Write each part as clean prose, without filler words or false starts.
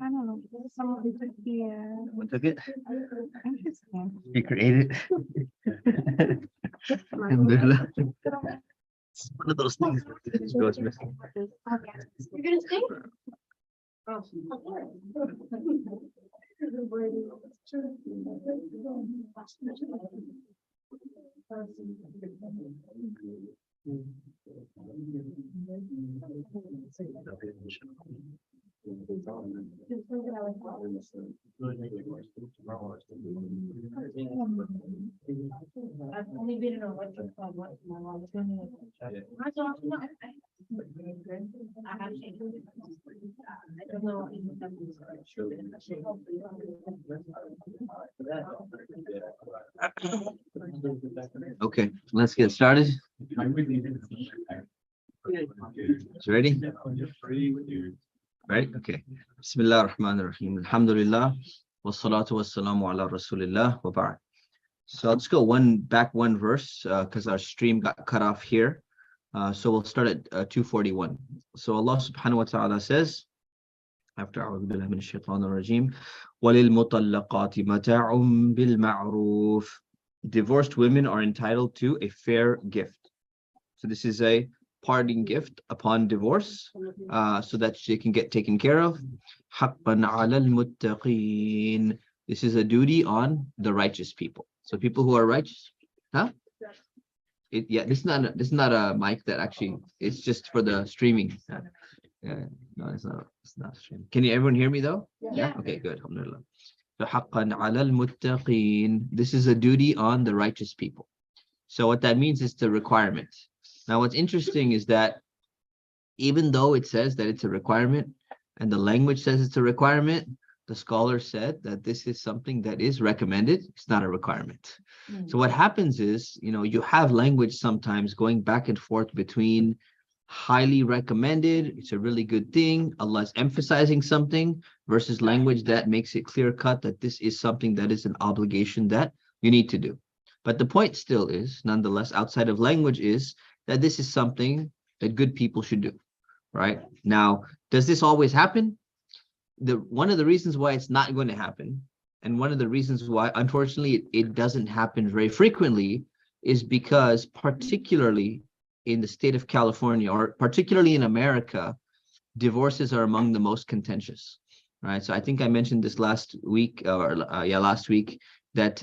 I don't know. Someone took the. Who took it? Interesting. He created it. Alhamdulillah. It's one of those things that just goes missing. You're gonna stay? I've only been in a electric club once in my life. I don't know. I have changed. I don't know. Okay, let's get started. Ready? Right? Okay. Bismillah ar-Rahman ar-Rahim. Alhamdulillah. Wassalatu wassalamu ala Rasulillah wa ba'd. So let's go back one verse because our stream got cut off here. So we'll start at 241. So Allah subhanahu wa ta'ala says, after أعوذ بالله من الشيطان الرجيم وَلِلْمُطَلَّقَاتِ مَتَاعٌ بِالْمَعْرُوفِ. Divorced women are entitled to a fair gift. So this is a parting gift upon divorce, so that she can get taken care of. حَقًّا عَلَى الْمُتَّقِينَ. This is a duty on the righteous people. So people who are righteous, huh? Yeah, this is not a mic that actually, it's just for the streaming. Yeah, no, it's not streaming. Can everyone hear me though? Yeah. Okay, good. Alhamdulillah. So حَقًّا عَلَى الْمُتَّقِينَ. This is a duty on the righteous people. So what that means is the requirement. Now, what's interesting is that even though it says that it's a requirement and the language says it's a requirement, the scholar said that this is something that is recommended. It's not a requirement. So what happens is, you have language sometimes going back and forth between highly recommended, it's a really good thing, Allah is emphasizing something, versus language that makes it clear cut that this is something that is an obligation that you need to do. But the point still is, nonetheless, outside of language, is that this is something that good people should do, right? Now, does this always happen? One of the reasons why it's not going to happen, and one of the reasons why, unfortunately, it doesn't happen very frequently, is because particularly in the state of California, or particularly in America, divorces are among the most contentious, right? So I think I mentioned this last week, that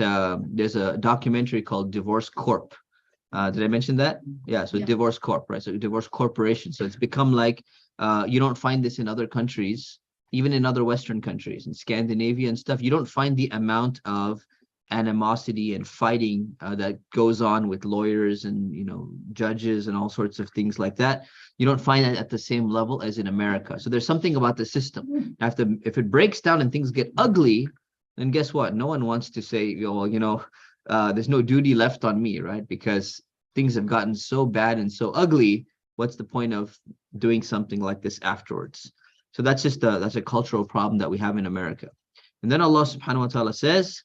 there's a documentary called Divorce Corp. Did I mention that? Yeah, so Divorce Corp, right? So Divorce Corporation. So it's become like, you don't find this in other countries, even in other Western countries, in Scandinavia and stuff. You don't find the amount of animosity and fighting that goes on with lawyers and judges and all sorts of things like that. You don't find that at the same level as in America. So there's something about the system. If it breaks down and things get ugly, then guess what? No one wants to say, there's no duty left on me, right? Because things have gotten so bad and so ugly. What's the point of doing something like this afterwards? So that's a cultural problem that we have in America. And then Allah subhanahu wa ta'ala says,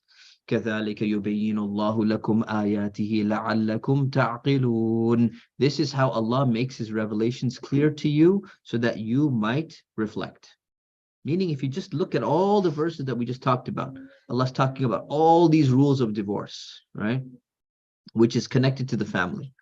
كَذَلِكَ يُبَيِّنُ اللَّهُ لَكُمْ آيَاتِهِ لَعَلَّكُمْ تَعْقِلُونَ. This is how Allah makes His revelations clear to you so that you might reflect. Meaning, if you just look at all the verses that we just talked about, Allah's talking about all these rules of divorce, right? Which is connected to the family.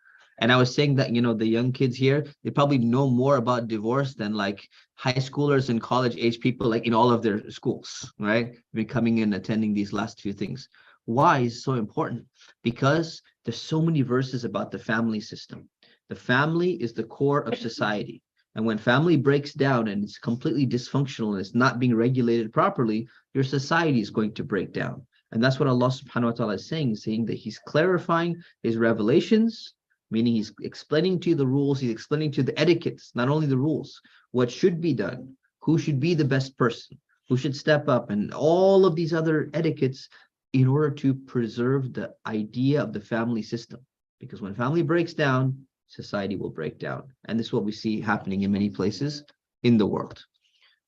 And I was saying that, the young kids here, they probably know more about divorce than like high schoolers and college age people, like in all of their schools, right? Been coming in, attending these last few things. Why is it so important? Because there's so many verses about the family system. The family is the core of society. And when family breaks down and it's completely dysfunctional and it's not being regulated properly, your society is going to break down. And that's what Allah subhanahu wa ta'ala is saying that He's clarifying His revelations, meaning He's explaining to you the rules, He's explaining to you the etiquettes, not only the rules, what should be done, who should be the best person, who should step up, and all of these other etiquettes in order to preserve the idea of the family system. Because when family breaks down, society will break down. And this is what we see happening in many places in the world.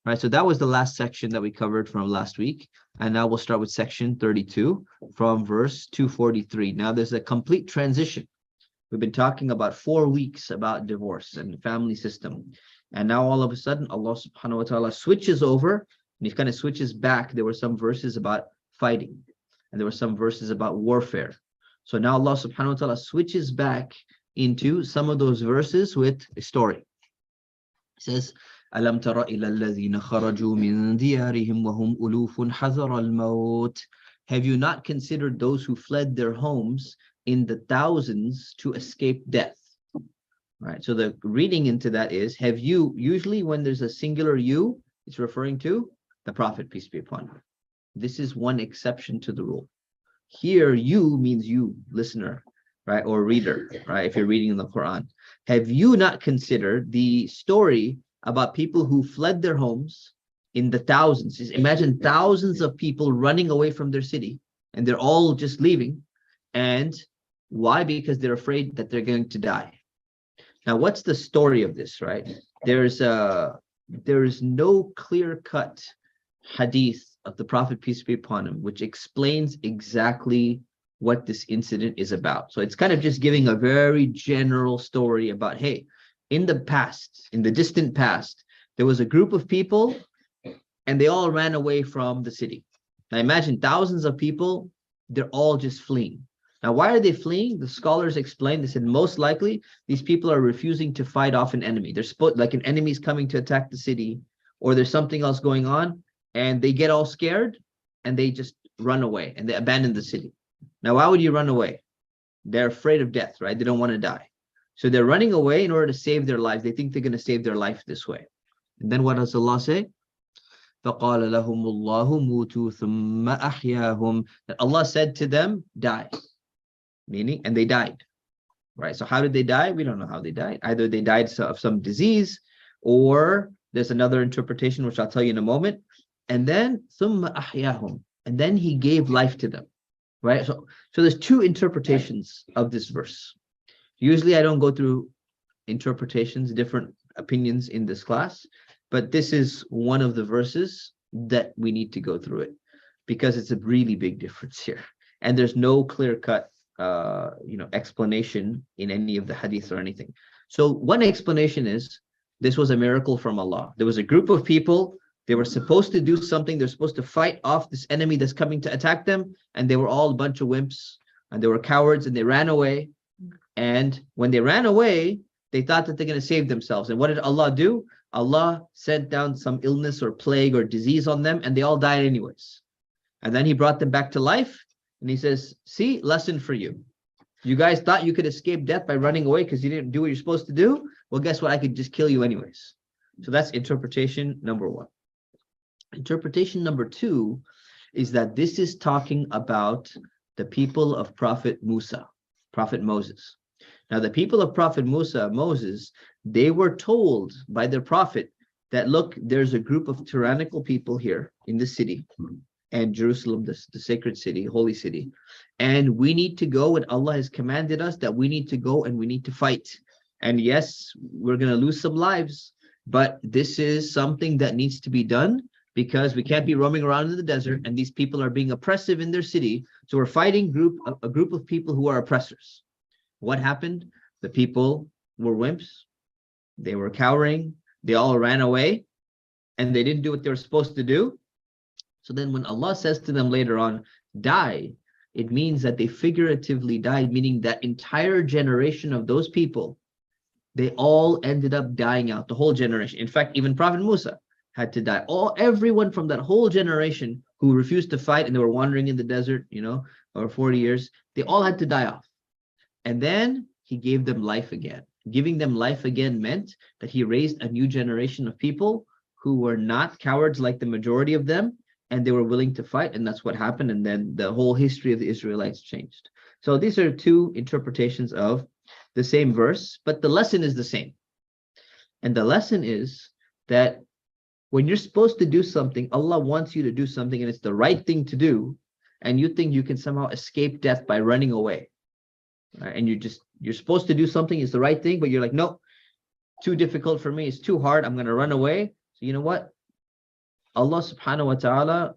Right, so that was the last section that we covered from last week. And now we'll start with section 32 from verse 243. Now there's a complete transition. We've been talking about 4 weeks about divorce and family system. And now all of a sudden, Allah subhanahu wa ta'ala switches over and he kind of switches back. There were some verses about fighting and there were some verses about warfare. So now Allah subhanahu wa ta'ala switches back into some of those verses with a story. It says, أَلَمْ تَرَ إِلَى الَّذِينَ خَرَجُوا مِنْ دِيَارِهِمْ وَهُمْ أُلُوفٌ حَذَرَ الْمَوْتِ. Have you not considered those who fled their homes in the thousands to escape death? Right. So the reading into that is, have you, usually when there's a singular you, it's referring to the Prophet, peace be upon him. This is one exception to the rule. Here, you means you, listener, right, or reader, right, if you're reading in the Qur'an. Have you not considered the story about people who fled their homes in the thousands? Just imagine thousands of people running away from their city, and they're all just leaving. And why? Because they're afraid that they're going to die. Now, what's the story of this, right? There is no clear-cut hadith of the Prophet, peace be upon him, which explains exactly what this incident is about. So it's kind of just giving a very general story about, hey, in the past, in the distant past, there was a group of people and they all ran away from the city. Now imagine thousands of people, they're all just fleeing. Now, why are they fleeing? The scholars explain, they said most likely these people are refusing to fight off an enemy. They're like an enemy's coming to attack the city, or there's something else going on, and they get all scared and they just run away and they abandon the city. Now, why would you run away? They're afraid of death, right? They don't want to die. So they're running away in order to save their lives. They think they're going to save their life this way. And then what does Allah say? فَقَالَ لَهُمُ اللَّهُ مُوتُوا ثُمَّ أَحْيَاهُمْ. That Allah said to them, die. Meaning, and they died, right? So how did they die? We don't know how they died. Either they died of some disease, or there's another interpretation, which I'll tell you in a moment. And then, ثُمَّ أَحْيَاهُمْ. And then he gave life to them, right? So there's two interpretations of this verse. Usually I don't go through interpretations, different opinions in this class, but this is one of the verses that we need to go through it because it's a really big difference here. And there's no clear-cut explanation in any of the hadith or anything. So one explanation is this was a miracle from Allah. There was a group of people, they were supposed to do something, they're supposed to fight off this enemy that's coming to attack them, and they were all a bunch of wimps, and they were cowards, and they ran away. And when they ran away, they thought that they're going to save themselves. And what did Allah do? Allah sent down some illness or plague or disease on them, and they all died anyways. And then he brought them back to life, and he says, see, lesson for you. You guys thought you could escape death by running away because you didn't do what you're supposed to do? Well, guess what? I could just kill you anyways. So that's interpretation number one. Interpretation number two is that this is talking about the people of Prophet Musa, Prophet Moses. Now, the people of Prophet Moses, they were told by their prophet that, look, there's a group of tyrannical people here in the city, and Jerusalem, the sacred city, holy city. And we need to go, and Allah has commanded us that we need to go and we need to fight. And yes, we're going to lose some lives, but this is something that needs to be done because we can't be roaming around in the desert and these people are being oppressive in their city. So we're fighting a group of people who are oppressors. What happened? The people were wimps. They were cowering. They all ran away and they didn't do what they were supposed to do. So then when Allah says to them later on, die, it means that they figuratively died, meaning that entire generation of those people, they all ended up dying out, the whole generation. In fact, even Prophet Musa had to die. Everyone from that whole generation who refused to fight and they were wandering in the desert, over 40 years, they all had to die off. And then he gave them life again. Giving them life again meant that he raised a new generation of people who were not cowards like the majority of them, and they were willing to fight, and that's what happened. And then the whole history of the Israelites changed. So these are two interpretations of the same verse, but the lesson is the same. And the lesson is that when you're supposed to do something, Allah wants you to do something, and it's the right thing to do, and you think you can somehow escape death by running away. Right? And you're supposed to do something, it's the right thing, but you're like, no, too difficult for me, it's too hard, I'm going to run away. So you know what? Allah subhanahu wa ta'ala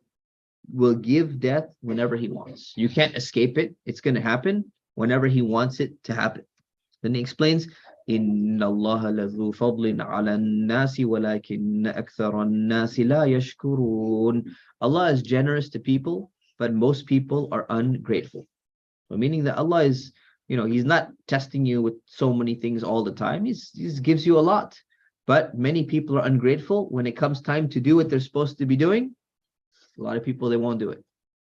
will give death whenever he wants. You can't escape it. It's going to happen whenever he wants it to happen. Then he explains, Inna Allah ladhu fadlin ala nasi walakin akthara nasi la yashkurun. Allah is generous to people, but most people are ungrateful. So meaning that Allah is, He's not testing you with so many things all the time. He gives you a lot. But many people are ungrateful. When it comes time to do what they're supposed to be doing, a lot of people, they won't do it.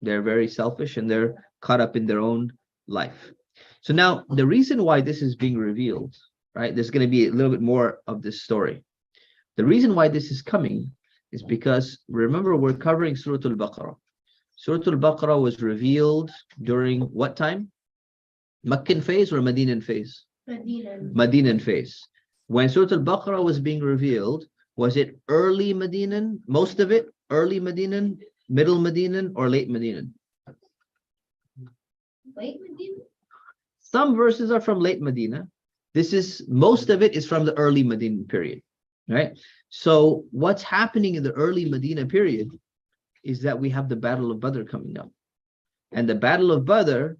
They're very selfish and they're caught up in their own life. So now the reason why this is being revealed, right? There's going to be a little bit more of this story. The reason why this is coming is because, remember, we're covering Surah Al-Baqarah. Surah Al-Baqarah was revealed during what time? Meccan phase or Medinan phase? Medinan phase. When Surah Al-Baqarah was being revealed, was it early Medinan, most of it, early Medinan, middle Medinan, or late Medinan? Late Medina? Some verses are from late Medina. Most of it is from the early Medina period, right? So what's happening in the early Medina period is that we have the Battle of Badr coming up. And the Battle of Badr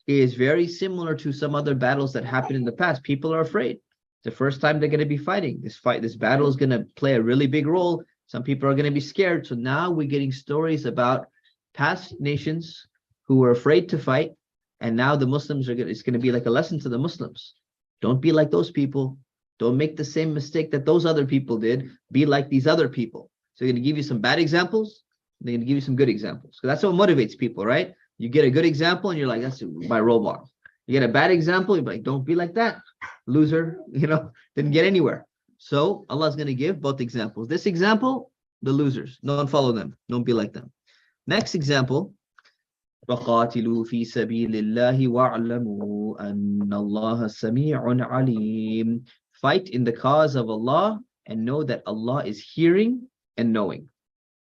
is very similar to some other battles that happened in the past. People are afraid. The first time they're going to be fighting. This battle is going to play a really big role. Some people are going to be scared. So now we're getting stories about past nations who were afraid to fight. And now the Muslims it's going to be like a lesson to the Muslims. Don't be like those people. Don't make the same mistake that those other people did. Be like these other people. So they're going to give you some bad examples. They're going to give you some good examples. So that's what motivates people, right? You get a good example and you're like, that's my role model. You get a bad example, you're like, don't be like that. Loser, didn't get anywhere. So Allah's going to give both examples. This example, the losers. Don't follow them. Don't be like them. Next example. وَقَاتِلُوا فِي سَبِيلِ اللَّهِ وَاعْلَمُوا أَنَّ اللَّهَ سَمِيعٌ عَلِيمٌ. Fight in the cause of Allah and know that Allah is hearing and knowing.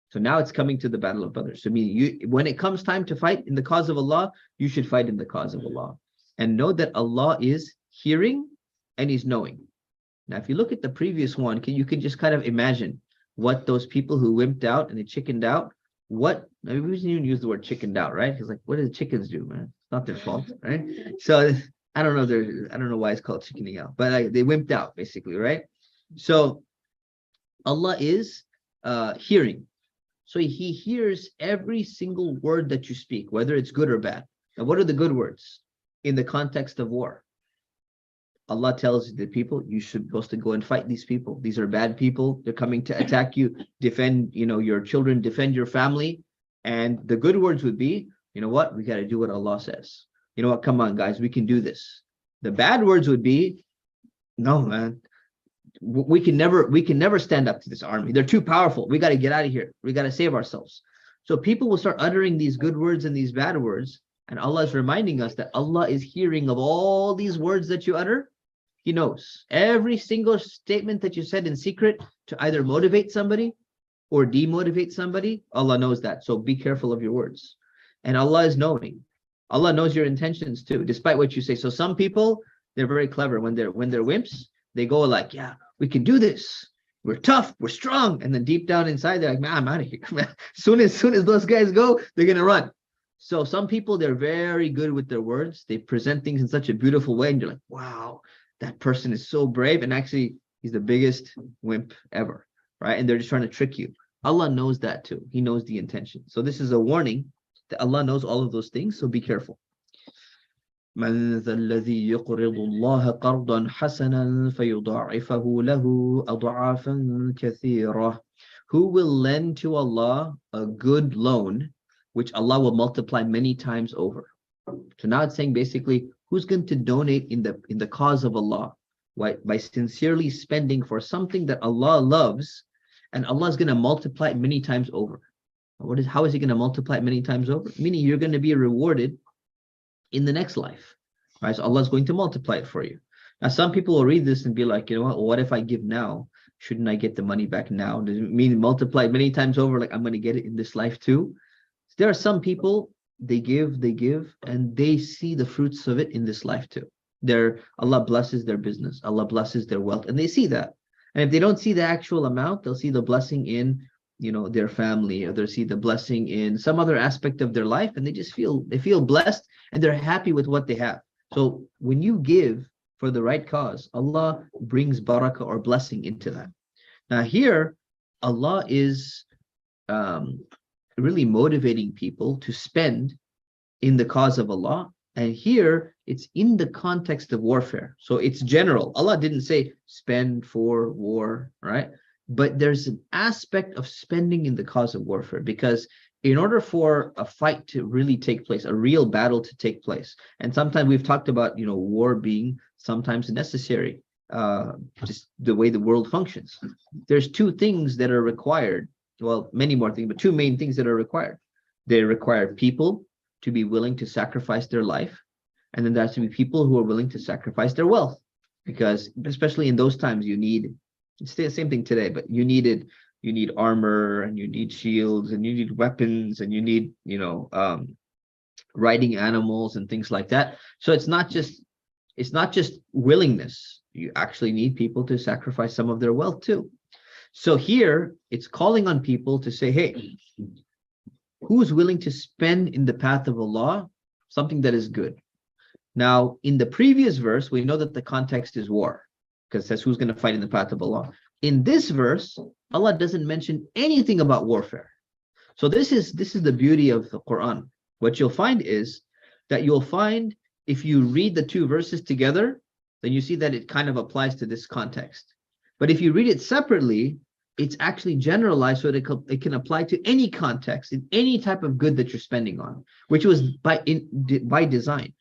So now it's coming to the Battle of Badr. So when it comes time to fight in the cause of Allah, you should fight in the cause of Allah. And know that Allah is hearing and He's knowing. Now, if you look at the previous one, you can just kind of imagine what those people who wimped out and they chickened out, we didn't even use the word chickened out, right? Because what do the chickens do, man? It's not their fault, right? So I don't know why it's called chickening out, but they wimped out basically, right? So Allah is hearing. So He hears every single word that you speak, whether it's good or bad. Now, what are the good words in the context of war? Allah tells the people, you should supposed to go and fight these people. These are bad people. They're coming to attack you. Defend, your children, defend your family. And the good words would be, you know what? We got to do what Allah says. You know what? Come on, guys, we can do this. The bad words would be, no, man, we can never stand up to this army. They're too powerful. We got to get out of here. We got to save ourselves. So people will start uttering these good words and these bad words. And Allah is reminding us that Allah is hearing of all these words that you utter. He knows every single statement that you said in secret to either motivate somebody or demotivate somebody. Allah knows that. So be careful of your words. And Allah is knowing. Allah knows your intentions too, despite what you say. So some people, they're very clever. When they're wimps, they go like, yeah, we can do this. We're tough. We're strong. And then deep down inside, they're like, man, I'm out of here. Soon as those guys go, they're going to run. So some people, they're very good with their words. They present things in such a beautiful way. And you're like, wow, that person is so brave. And actually, he's the biggest wimp ever, right? And they're just trying to trick you. Allah knows that too. He knows the intention. So this is a warning that Allah knows all of those things. So be careful. من ذا الذي يقرض الله قرضا حسنا فيضاعفه له أضعافا كثيرة. Who will lend to Allah a good loan, which Allah will multiply many times over? So now it's saying basically, who's going to donate in the cause of Allah, right? By sincerely spending for something that Allah loves, and Allah is going to multiply it many times over. How is He going to multiply it many times over? Meaning you're going to be rewarded in the next life, right? So Allah is going to multiply it for you. Now, some people will read this and be like, you know what if I give now? Shouldn't I get the money back now? Does it mean multiply it many times over, like I'm going to get it in this life too? There are some people, they give, and they see the fruits of it in this life too. Allah blesses their business, Allah blesses their wealth, and they see that. And if they don't see the actual amount, they'll see the blessing in, their family, or they'll see the blessing in some other aspect of their life, and they feel blessed, and they're happy with what they have. So when you give for the right cause, Allah brings barakah or blessing into that. Now here, Allah is really motivating people to spend in the cause of Allah. And here it's in the context of warfare. So it's general. Allah didn't say spend for war, right? But there's an aspect of spending in the cause of warfare, because in order for a fight to really take place, a real battle to take place, and sometimes we've talked about, war being sometimes necessary, just the way the world functions. There's two things that are required. Well, many more things, but two main things that are required. They require people to be willing to sacrifice their life, and then there has to be people who are willing to sacrifice their wealth, because especially in those times, it's the same thing today, but you need armor, and you need shields, and you need weapons, and you need riding animals and things like that. So it's not just willingness. You actually need people to sacrifice some of their wealth too. So here it's calling on people to say, hey, who's willing to spend in the path of Allah something that is good? Now, in the previous verse, we know that the context is war, because that's who's going to fight in the path of Allah. In this verse, Allah doesn't mention anything about warfare. So this is the beauty of the Qur'an. What you'll find is that if you read the two verses together, then you see that it kind of applies to this context. But if you read it separately, it's actually generalized so that it can apply to any context, in any type of good that you're spending on, which was by design,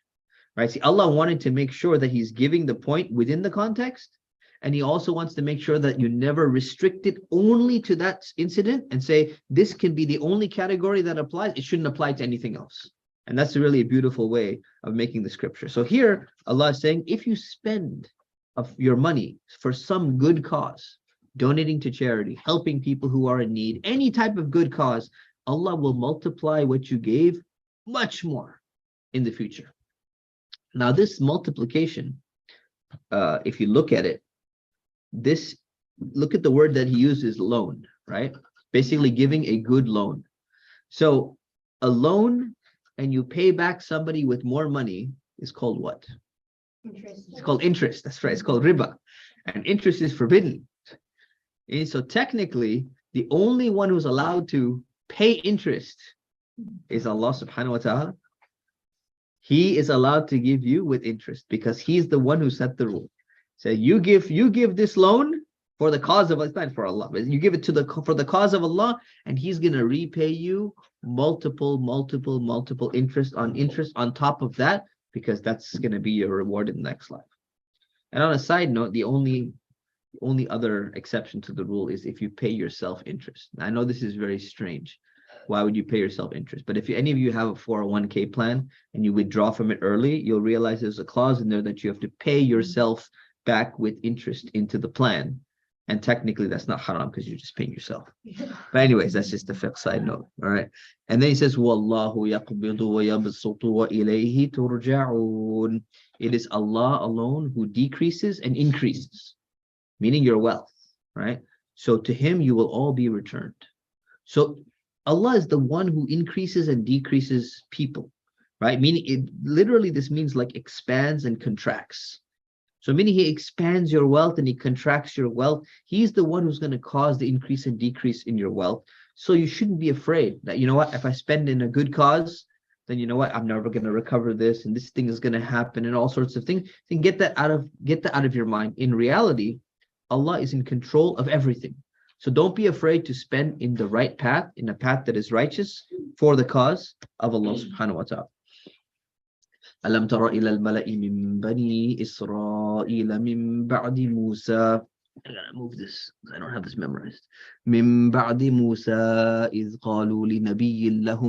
right? See, Allah wanted to make sure that He's giving the point within the context, and He also wants to make sure that you never restrict it only to that incident and say, this can be the only category that applies. It shouldn't apply to anything else. And that's really a beautiful way of making the scripture. So here, Allah is saying, if you spend of your money for some good cause, donating to charity, helping people who are in need, any type of good cause, Allah will multiply what you gave much more in the future. Now, this multiplication, if you look at it, look at the word that He uses, loan, right? Basically giving a good loan. So a loan, and you pay back somebody with more money, is called what? Interest. It's called interest. That's right. It's called riba. And interest is forbidden. And so technically, the only one who's allowed to pay interest is Allah subhanahu wa ta'ala. He is allowed to give you with interest because He's the one who set the rule. So you give this loan for the cause of, it's not for Allah, but you give it for the cause of Allah, and He's going to repay you multiple interest on top of that, because that's going to be your reward in the next life. And on a side note, the only other exception to the rule is if you pay yourself interest. Now, I know this is very strange. Why would you pay yourself interest? But if any of you have a 401k plan and you withdraw from it early, you'll realize there's a clause in there that you have to pay yourself back with interest into the plan. And technically that's not haram because you're just paying yourself. But anyways, that's just a fiqh side note. All right. And then He says, Wallahu yaqbidu wa yabsutu wa ilayhi turja'un. It is Allah alone who decreases and increases, meaning your wealth, right? So to Him you will all be returned. So Allah is the one who increases and decreases people, right? Meaning this means like expands and contracts. So meaning He expands your wealth and He contracts your wealth. He's the one who's going to cause the increase and decrease in your wealth. So you shouldn't be afraid that, if I spend in a good cause, then I'm never going to recover this, and this thing is going to happen, and all sorts of things. Then get that out of your mind. In reality, Allah is in control of everything. So don't be afraid to spend in the right path, in a path that is righteous for the cause of Allah subhanahu wa ta'ala. ألم تر إلى الملأ من بني إسرائيل من بعد موسى. I gotta move this. I don't have this memorized. من بعد موسى إذ قالوا لنبي له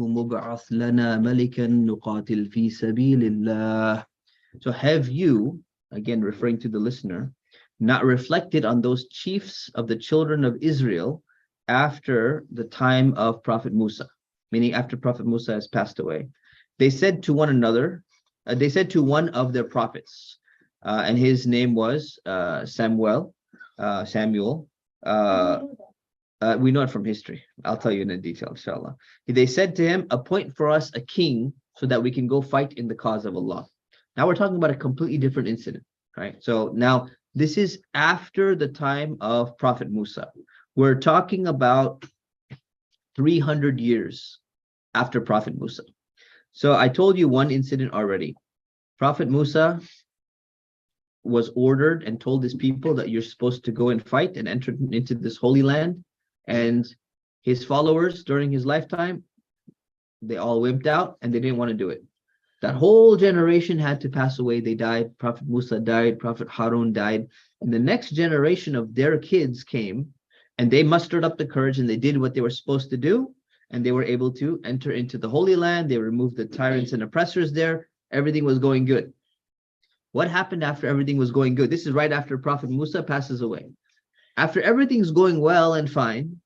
مبعث لنا ملكا نقاتل في سبيل الله. So have you, again referring to the listener, not reflected on those chiefs of the children of Israel after the time of Prophet Musa, meaning after Prophet Musa has passed away? They said to one another, they said to one of their prophets, and his name was Samuel. We know it from history. I'll tell you in detail, inshallah. They said to him, appoint for us a king so that we can go fight in the cause of Allah. Now we're talking about a completely different incident, right? So now this is after the time of Prophet Musa. We're talking about 300 years after Prophet Musa. So I told you one incident already. Prophet Musa was ordered and told his people that you're supposed to go and fight and enter into this holy land. And his followers during his lifetime, they all wimped out and they didn't want to do it. That whole generation had to pass away. They died. Prophet Musa died. Prophet Harun died. And the next generation of their kids came and they mustered up the courage and they did what they were supposed to do. And they were able to enter into the Holy Land. They removed the tyrants and oppressors there. Everything was going good. What happened after everything was going good? This is right after Prophet Musa passes away. After everything's going well and fine,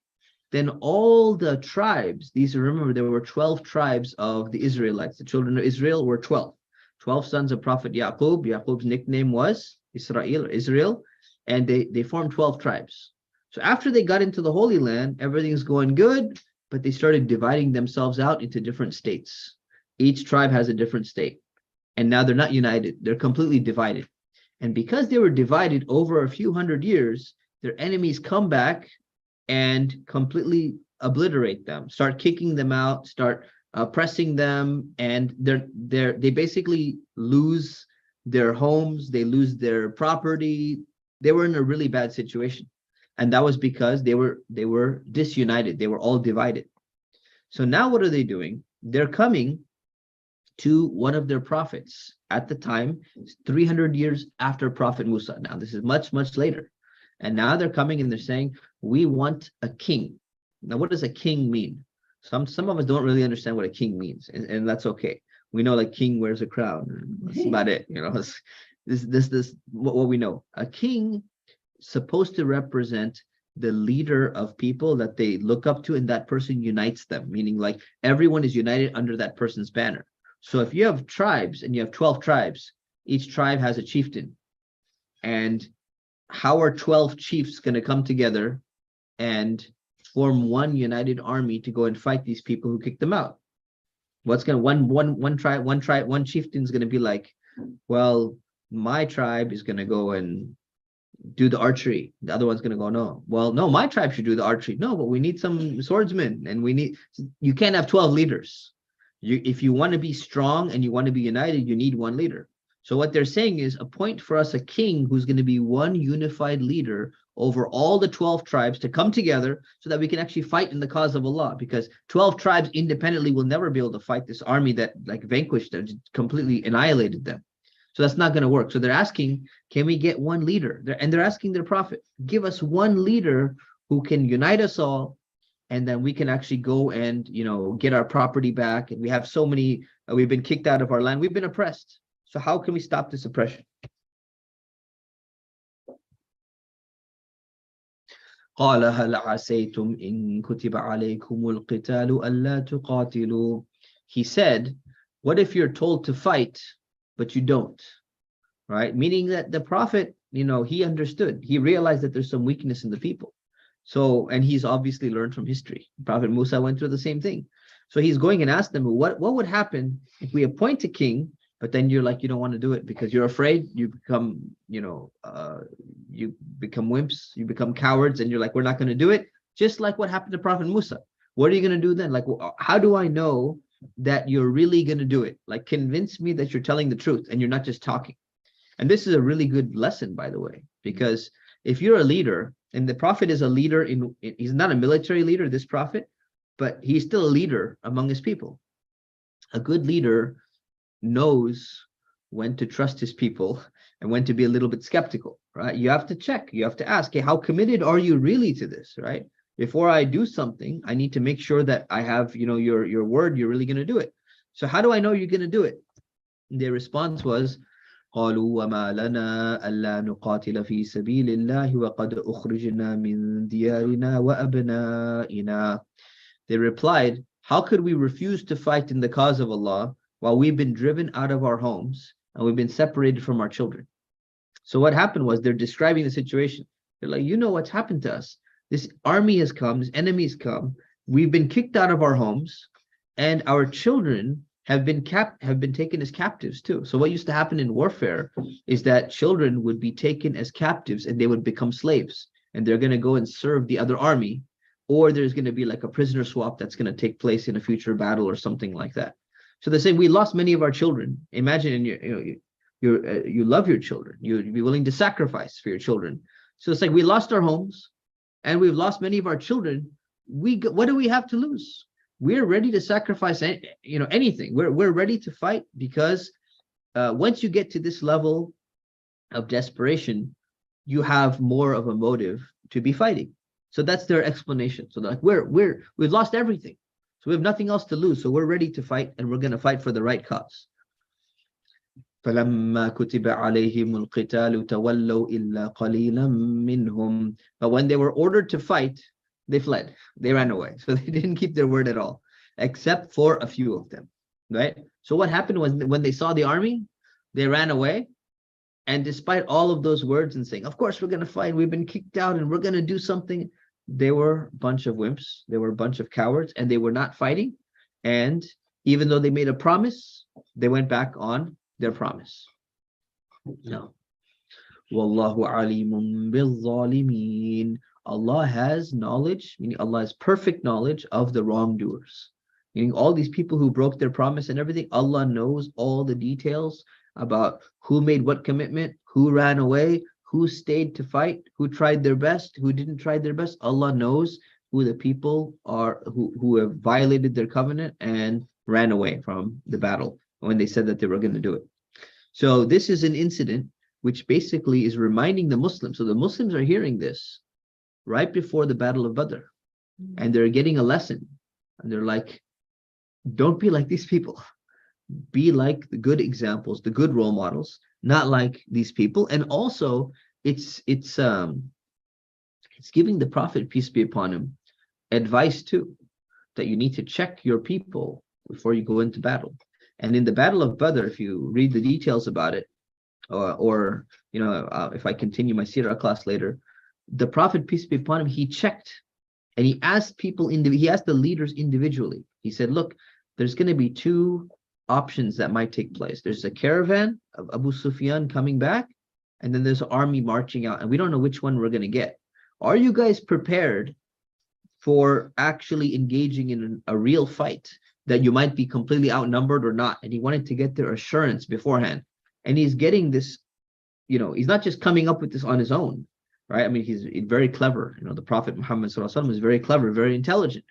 then all the tribes, remember, there were 12 tribes of the Israelites. The children of Israel were 12. 12 sons of Prophet Yaqub. Yaqub's nickname was Israel. And they formed 12 tribes. So after they got into the Holy Land, everything's going good, but they started dividing themselves out into different states. Each tribe has a different state. And now they're not united. They're completely divided. And because they were divided over a few hundred years, their enemies come back and completely obliterate them, start kicking them out, start oppressing them, and they basically lose their homes, they lose their property. They were in a really bad situation. And that was because they were disunited. They were all divided. So now what are they doing? They're coming to one of their prophets at the time, 300 years after Prophet Musa. Now, this is much, much later. And now they're coming and they're saying, we want a king. Now, what does a king mean? Some of us don't really understand what a king means, and that's okay. We know like king wears a crown. That's about it. You know, this what we know. A king supposed to represent the leader of people that they look up to, and that person unites them, meaning like everyone is united under that person's banner. So if you have tribes and you have 12 tribes, each tribe has a chieftain. And how are 12 chiefs going to come together and form one united army to go and fight these people who kicked them out? What's going to one chieftain is going to be like, well, my tribe is going to go and do the archery. The other one's going to go, no. Well, no, my tribe should do the archery. No, but we need some swordsmen, and you can't have 12 leaders. If you want to be strong and you want to be united, you need one leader. So what they're saying is, appoint for us a king who's going to be one unified leader over all the 12 tribes to come together so that we can actually fight in the cause of Allah, because 12 tribes independently will never be able to fight this army that like vanquished them, completely annihilated them. So that's not going to work. So they're asking, can we get one leader? They're asking their prophet, give us one leader who can unite us all, and then we can actually go and, get our property back. And we have so many, we've been kicked out of our land. We've been oppressed. So how can we stop this oppression? قال هل عسيتم إن كتب عليكم القتال ألا تقاتلوا. He said, what if you're told to fight, but you don't? Right? Meaning that the prophet, he understood. He realized that there's some weakness in the people. So, and he's obviously learned from history. Prophet Musa went through the same thing. So he's going and asked them, what would happen if we appoint a king, but then you're like, you don't want to do it because you're afraid, you become, you become wimps, you become cowards, and you're like, we're not going to do it. Just like what happened to Prophet Musa. What are you going to do then? Like, how do I know that you're really going to do it? Like, convince me that you're telling the truth and you're not just talking. And this is a really good lesson, by the way, because if you're a leader, and the prophet is a leader he's not a military leader, this prophet, but he's still a leader among his people. A good leader knows when to trust his people and when to be a little bit skeptical, right? You have to check, you have to ask, hey, how committed are you really to this, right? Before I do something, I need to make sure that I have, your word, you're really going to do it. So how do I know you're going to do it? And their response was, قالوا وما لنا ألا نقاتل في سبيل الله وقد أخرجنا من ديارنا وأبنائنا. They replied, how could we refuse to fight in the cause of Allah while we've been driven out of our homes and we've been separated from our children? So what happened was, they're describing the situation. They're like, what's happened to us? This army has come, this enemy has come. We've been kicked out of our homes, and our children have been taken as captives too. So what used to happen in warfare is that children would be taken as captives and they would become slaves, and they're going to go and serve the other army, or there's going to be like a prisoner swap that's going to take place in a future battle or something like that. So they say we lost many of our children. Imagine you love your children, you'd be willing to sacrifice for your children. So it's like we lost our homes and we've lost many of our children. What do we have to lose? We're ready to sacrifice anything. We're ready to fight, because once you get to this level of desperation, you have more of a motive to be fighting. So that's their explanation. So they're like, we've lost everything, so we have nothing else to lose, so we're ready to fight, and we're going to fight for the right cause. فَلَمَّا كُتِبَ عَلَيْهِمُ الْقِتَالُ تَوَلَّوْا إِلَّا قَلِيلًا مِّنْهُمْ. But when they were ordered to fight, they fled. They ran away. So they didn't keep their word at all, except for a few of them, right? So what happened was, when they saw the army, they ran away. And despite all of those words and saying, of course, we're going to fight, we've been kicked out and we're going to do something, they were a bunch of wimps. They were a bunch of cowards, and they were not fighting. And even though they made a promise, they went back on their promise. No. Wallahu alimun bil zalimin. Allah has knowledge, meaning Allah has perfect knowledge of the wrongdoers. Meaning all these people who broke their promise and everything, Allah knows all the details about who made what commitment, who ran away, who stayed to fight, who tried their best, who didn't try their best. Allah knows who the people are who have violated their covenant and ran away from the battle when they said that they were going to do it. So this is an incident which basically is reminding the Muslims. So the Muslims are hearing this right before the Battle of Badr, and they're getting a lesson, and they're like, don't be like these people. Be like the good examples, the good role models, not like these people. And also it's giving the Prophet, peace be upon him, advice too, that you need to check your people before you go into battle. And in the Battle of Badr, if you read the details about it, or if I continue my Sirah class later, the Prophet, peace be upon him, he checked and he asked people, he asked the leaders individually. He said, look, there's going to be two options that might take place. There's a caravan of Abu Sufyan coming back, and then there's an army marching out, and we don't know which one we're going to get. Are you guys prepared for actually engaging in a real fight, that you might be completely outnumbered or not? And he wanted to get their assurance beforehand. And he's getting this, he's not just coming up with this on his own, right? I mean, he's very clever. The Prophet Muhammad SAW is very clever, very intelligent,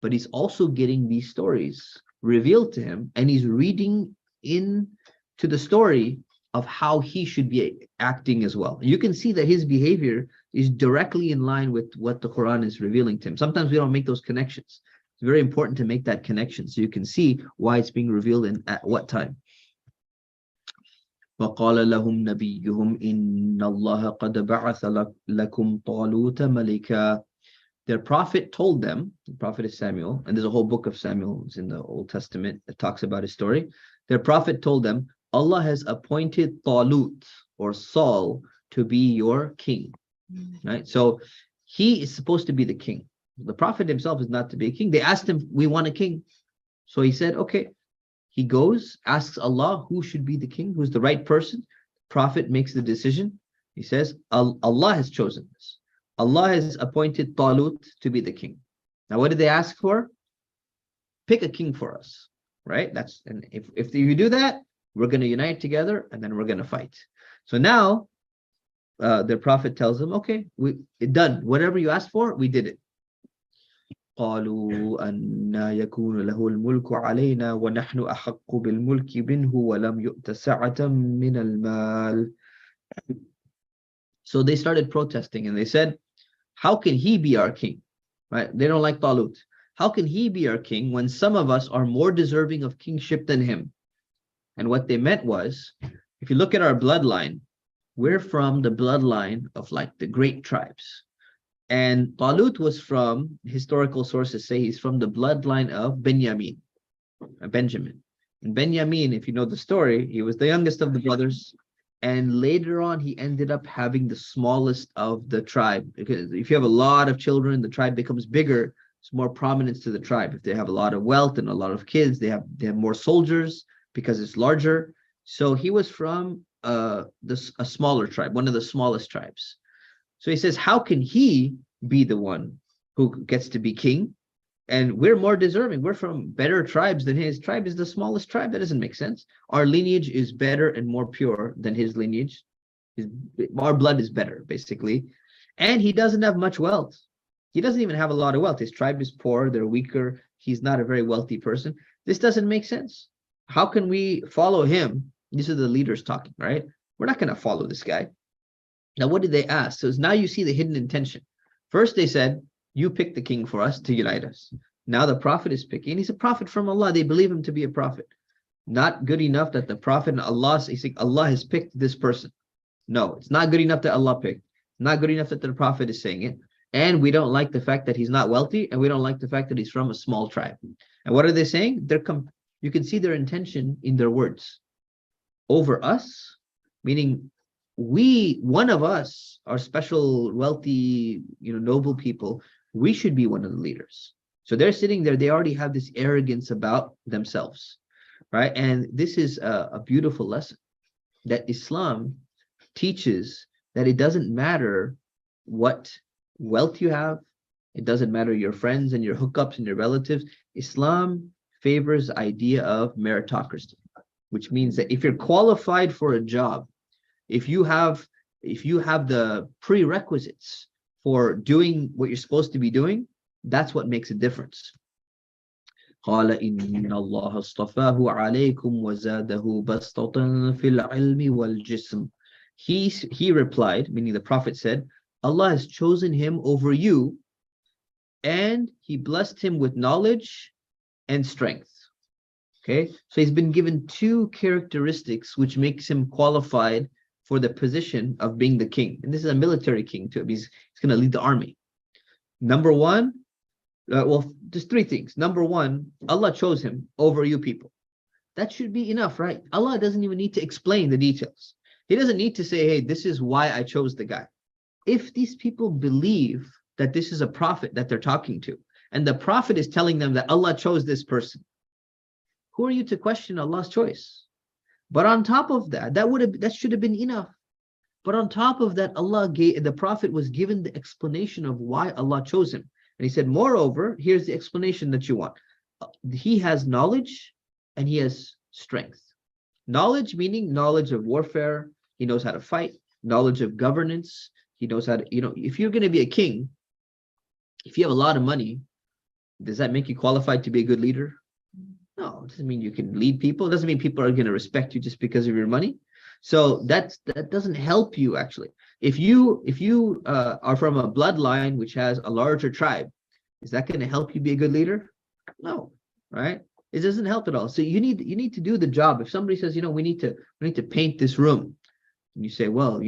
but he's also getting these stories revealed to him, and he's reading into the story of how he should be acting as well. You can see that his behavior is directly in line with what the Quran is revealing to him. Sometimes we don't make those connections. It's very important to make that connection so you can see why it's being revealed and at what time. وَقَالَ لَهُمْ نَبِيُّهُمْ إِنَّ اللَّهَ قَدْ بَعَثَ لَكُمْ طَالُوتَ مَلِكًا. Their prophet told them, the prophet is Samuel, and there's a whole book of Samuel, it's in the Old Testament, that talks about his story. Their prophet told them, Allah has appointed Talut, or Saul, to be your king. Right? So he is supposed to be the king. The prophet himself is not to be a king. They asked him, we want a king. So he said, okay. He goes, asks Allah who should be the king, who's the right person. Prophet makes the decision. He says, Allah has chosen this. Allah has appointed Talut to be the king. Now, what did they ask for? Pick a king for us, right? And if you do that, we're going to unite together, and then we're going to fight. So now, the Prophet tells them, okay, we done. Whatever you asked for, we did it. قالوا أنا يكون له الملك علينا ونحن أحق بالملك منه ولم يؤت سعة من المال. So they started protesting, and they said, how can he be our king? Right? They don't like Talut. How can he be our king when some of us are more deserving of kingship than him? And what they meant was, if you look at our bloodline, we're from the bloodline of like the great tribes. And Talut was from, historical sources say he's from the bloodline of Benjamin. And Benjamin, if you know the story, he was the youngest of the brothers. And later on, he ended up having the smallest of the tribe. Because if you have a lot of children, the tribe becomes bigger. it's more prominence to the tribe. If they have a lot of wealth and a lot of kids, they have more soldiers because it's larger. So he was from a smaller tribe, one of the smallest tribes. So he says, how can he be the one who gets to be king? And we're more deserving. We're from better tribes than his tribe is the smallest tribe. That doesn't make sense. Our lineage is better and more pure than his lineage. Our blood is better, basically. And he doesn't have much wealth. He doesn't even have a lot of wealth. His tribe is poor. They're weaker. He's not a very wealthy person. This doesn't make sense. How can we follow him? These are the leaders talking, right? We're not going to follow this guy. Now, what did they ask? So now you see the hidden intention. First, they said, you pick the king for us to unite us. Now the prophet is picking. He's a prophet from Allah. They believe him to be a prophet. Not good enough that the prophet and Allah has picked this person. No, it's not good enough that Allah picked. Not good enough that the prophet is saying it. And we don't like the fact that he's not wealthy, and we don't like the fact that he's from a small tribe. And what are they saying? You can see their intention in their words. Over us, meaning one of us are special, wealthy, noble people. We should be one of the leaders. So they're sitting there, they already have this arrogance about themselves, right? And this is a beautiful lesson that Islam teaches, that it doesn't matter what wealth you have. It doesn't matter your friends and your hookups and your relatives. Islam favors the idea of meritocracy, which means that if you're qualified for a job, if you have the prerequisites for doing what you're supposed to be doing, that's what makes a difference. قال إن الله اصطفاه عليكم وزاده بسطة في العلم والجسم. He replied, meaning the Prophet said, Allah has chosen him over you, and he blessed him with knowledge and strength. Okay, so he's been given two characteristics which makes him qualified for the position of being the king. And this is a military king too. He's going to lead the army. Number one, there's three things. Number one, Allah chose him over you people. That should be enough, right? Allah doesn't even need to explain the details. He doesn't need to say, hey, this is why I chose the guy. If these people believe that this is a prophet that they're talking to, and the prophet is telling them that Allah chose this person, who are you to question Allah's choice? But on top of that, that should have been enough. But on top of that, the prophet was given the explanation of why Allah chose him. And he said, moreover, here's the explanation that you want. He has knowledge and he has strength. Knowledge meaning knowledge of warfare. He knows how to fight. Knowledge of governance. He knows how to, if you're going to be a king, if you have a lot of money, does that make you qualified to be a good leader? No, it doesn't mean you can lead people. It doesn't mean people are going to respect you just because of your money. So that doesn't help you, actually. If you are from a bloodline which has a larger tribe, is that going to help you be a good leader? No, right? It doesn't help at all. So you need to do the job. If somebody says, we need to paint this room, and you say, well,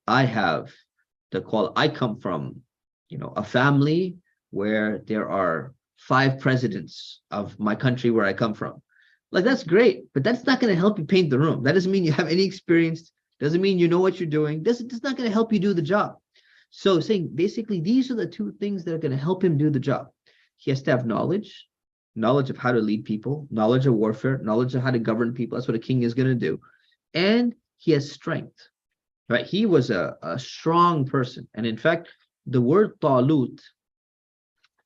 I have I come from, a family where there are 5 presidents of my country where I come from. Like, that's great, but that's not going to help you paint the room. That doesn't mean you have any experience. Doesn't mean you know what you're doing. It's not going to help you do the job. So saying basically these are the two things that are going to help him do the job. He has to have knowledge of how to lead people, knowledge of warfare, knowledge of how to govern people. That's what a king is going to do. And he has strength, right? He was a strong person. And in fact, the word talut,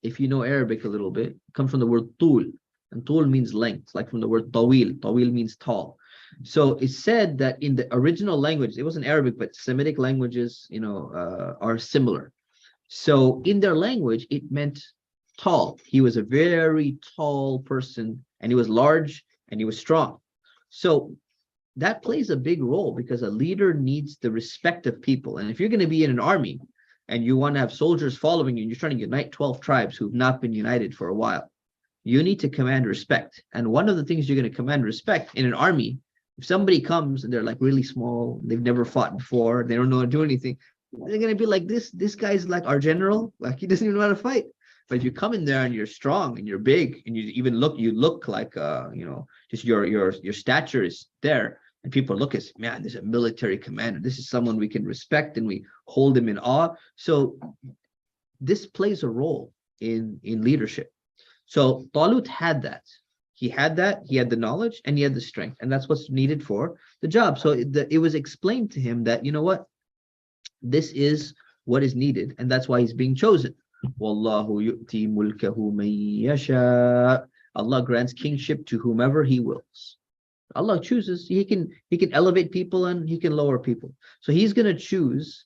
if you know Arabic a little bit, comes from the word tul. And tul means length, like from the word tawil. Tawil means tall. So it's said that in the original language, it wasn't Arabic, but Semitic languages, are similar. So in their language, it meant tall. He was a very tall person, and he was large, and he was strong. So that plays a big role, because a leader needs the respect of people. And if you're going to be in an army and you want to have soldiers following you, and you're trying to unite 12 tribes who've not been united for a while, you need to command respect. And one of the things you're going to command respect in an army, if somebody comes and they're like really small, they've never fought before, they don't know how to do anything, they're going to be like, this guy's like our general, like he doesn't even know how to fight. But if you come in there and you're strong and you're big, and you look like just your stature is there, and people look at, man, this is a military commander, this is someone we can respect, and we hold him in awe. So this plays a role. in leadership. So Talut had that. He had that, he had the knowledge, and he had the strength, and that's what's needed for the job. So it was explained to him that, you know what, this is what is needed, and that's why he's being chosen. Wallahu yu'ti mulkahu man yasha. Allah grants kingship to whomever He wills. Allah chooses. He can elevate people and He can lower people. So He's going to choose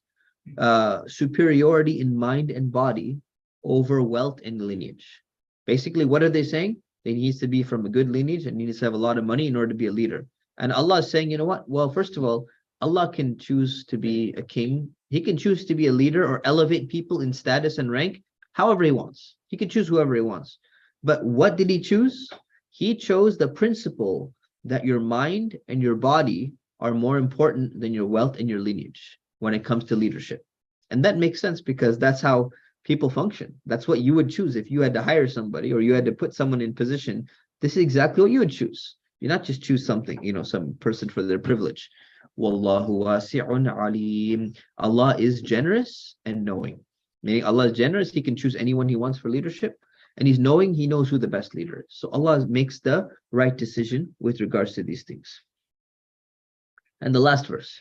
superiority in mind and body over wealth and lineage. Basically, what are they saying? They needs to be from a good lineage and needs to have a lot of money in order to be a leader. And Allah is saying, you know what? Well, first of all, Allah can choose to be a king. He can choose to be a leader or elevate people in status and rank however He wants. He can choose whoever He wants. But what did He choose? He chose the principle that your mind and your body are more important than your wealth and your lineage when it comes to leadership. And that makes sense because that's how people function. That's what you would choose if you had to hire somebody or you had to put someone in position. This is exactly what you would choose. You not just choose something, some person for their privilege. Wallahu wasi'un alim. Allah is generous and knowing. Meaning Allah is generous, He can choose anyone He wants for leadership. And He's knowing, He knows who the best leader is. So Allah makes the right decision with regards to these things. And the last verse.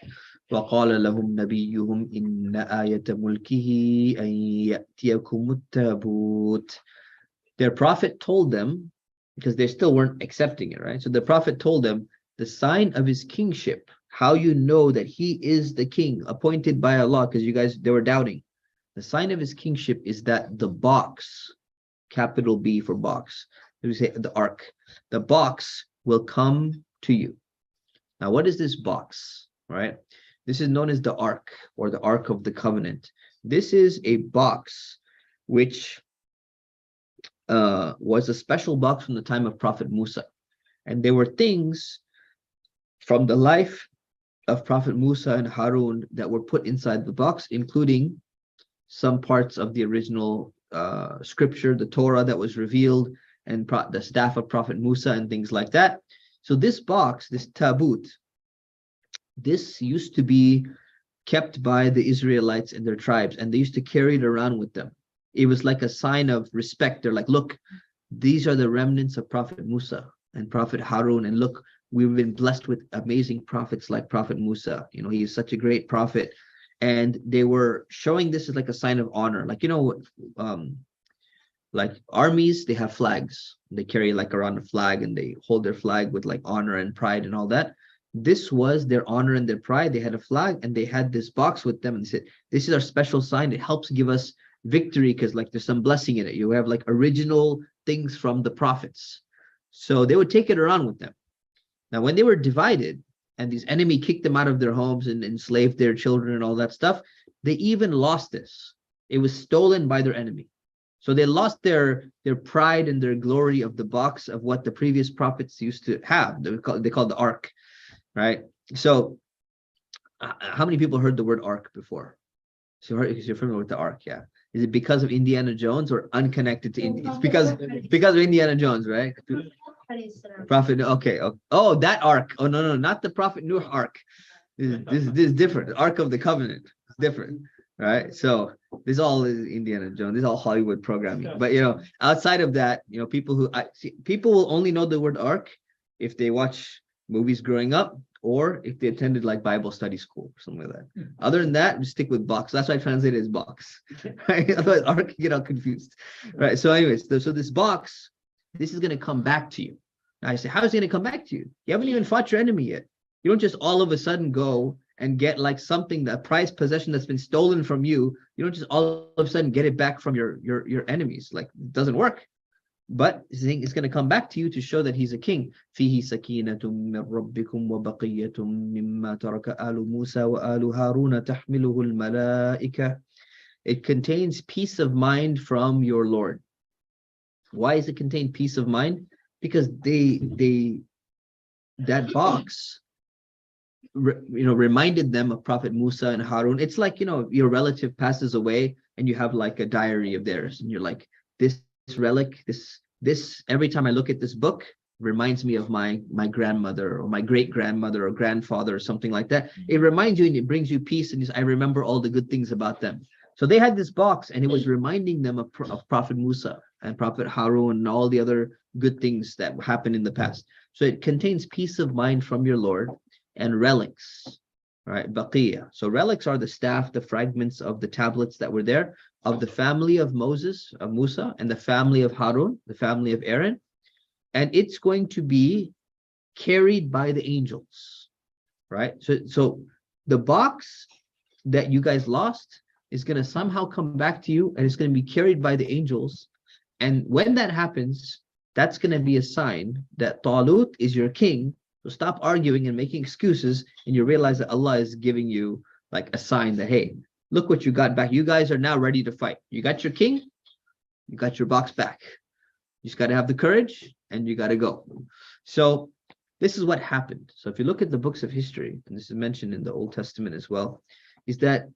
وَقَالَ لَهُمْ نَبِيُّهُمْ إِنَّ آيَةَ مُلْكِهِ أَن يَأْتِيَكُمُ التَّابُوتُ. Their prophet told them, because they still weren't accepting it, right? So the prophet told them, the sign of His kingship, how you know that He is the king appointed by Allah, because they were doubting. The sign of His kingship is that the box, capital B for box, we say the ark, the box will come to you. Now, what is this box, right? This is known as the ark or the Ark of the Covenant. This is a box which was a special box from the time of Prophet Musa. And there were things from the life of Prophet Musa and Harun that were put inside the box, including some parts of the original scripture, the Torah that was revealed, and the staff of Prophet Musa and things like that. So this box, this tabut, this used to be kept by the Israelites and their tribes, and they used to carry it around with them. It was like a sign of respect. They're like, look, these are the remnants of Prophet Musa and Prophet Harun, and look, we've been blessed with amazing prophets like Prophet Musa. He is such a great prophet. And they were showing this as like a sign of honor. Like, like armies, they have flags. They carry like around a flag and they hold their flag with like honor and pride and all that. This was their honor and their pride. They had a flag and they had this box with them and they said, this is our special sign. It helps give us victory because like there's some blessing in it. You have like original things from the prophets. So they would take it around with them. Now, when they were divided and these enemy kicked them out of their homes and enslaved their children and all that stuff, they even lost this. It was stolen by their enemy. So they lost their pride and their glory of the box of what the previous prophets used to have. They called the ark, right? So how many people heard the word ark before? So you're familiar with the ark, yeah. Is it because of Indiana Jones or unconnected to India? It's because of Indiana Jones, right? Prophet, okay. Oh, that ark. Oh, no, not the Prophet Nuh ark. This is different. The Ark of the Covenant is different, right? So this all is Indiana Jones. This is all Hollywood programming. But outside of that, people will only know the word ark if they watch movies growing up or if they attended like Bible study school or something like that. Other than that, just stick with box. That's why I translate it as box. Right? Otherwise, ark can get all confused. Right. So, anyways, so this box, this is going to come back to you. Now I say, how is it going to come back to you? You haven't even fought your enemy yet. You don't just all of a sudden go and get like something, that prized possession that's been stolen from you. You don't just all of a sudden get it back from your enemies. Like, it doesn't work. But it's going to come back to you to show that he's a king. فِيهِ سَكِينَةٌ مِّن رَبِّكُمْ وَبَقِيَّةٌ مِّمَّا تَرَكَ آلُ مُوسَى وَآلُ هَارُونَ تَحْمِلُهُ الْمَلَائِكَةُ. It contains peace of mind from your Lord. Why does it contain peace of mind? Because that box reminded them of Prophet Musa and Harun. It's like, your relative passes away and you have like a diary of theirs and you're like, this relic, this every time I look at this book reminds me of my grandmother or my great grandmother or grandfather or something like that. It reminds you and it brings you peace, and I remember all the good things about them. So they had this box, and it was reminding them of Prophet Musa and Prophet Harun and all the other good things that happened in the past. So it contains peace of mind from your Lord and relics, right? Baqiyah. So relics are the staff, the fragments of the tablets that were there of the family of Moses, of Musa, and the family of Harun, the family of Aaron. And it's going to be carried by the angels, right? So the box that you guys lost is going to somehow come back to you, and it's going to be carried by the angels. And when that happens, that's going to be a sign that Talut is your king. So stop arguing and making excuses, and you realize that Allah is giving you like a sign that, hey, look what you got back. You guys are now ready to fight. You got your king, you got your box back. You just got to have the courage, and you got to go. So this is what happened. So if you look at the books of history, and this is mentioned in the Old Testament as well, is that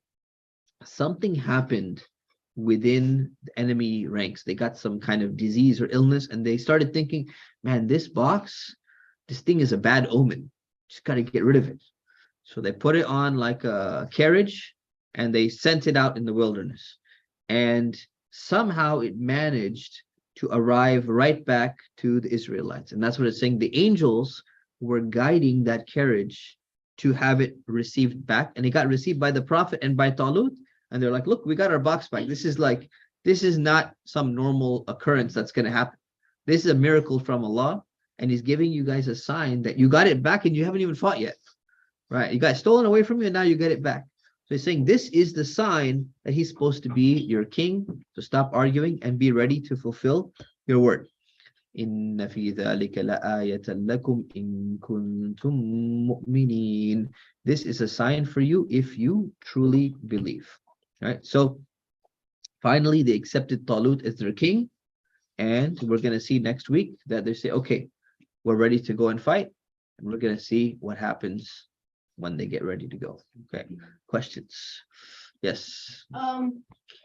something happened within the enemy ranks. They got some kind of disease or illness, and they started thinking, man, this thing is a bad omen. Just got to get rid of it. So they put it on like a carriage, and they sent it out in the wilderness. And somehow it managed to arrive right back to the Israelites. And that's what it's saying. The angels were guiding that carriage to have it received back. And it got received by the prophet and by Talut. And they're like, look, we got our box back. This is not some normal occurrence that's going to happen. This is a miracle from Allah. And he's giving you guys a sign that you got it back, and you haven't even fought yet, right? You got it stolen away from you, and now you get it back. So he's saying this is the sign that he's supposed to be your king. So stop arguing and be ready to fulfill your word. Inna fi dhalika la'ayatan lakum in kuntum mu'minin. This is a sign for you if you truly believe. Right? So finally, they accepted Talut as their king. And we're going to see next week that they say, okay, we're ready to go and fight. And we're going to see what happens when they get ready to go. Okay. Questions? Yes.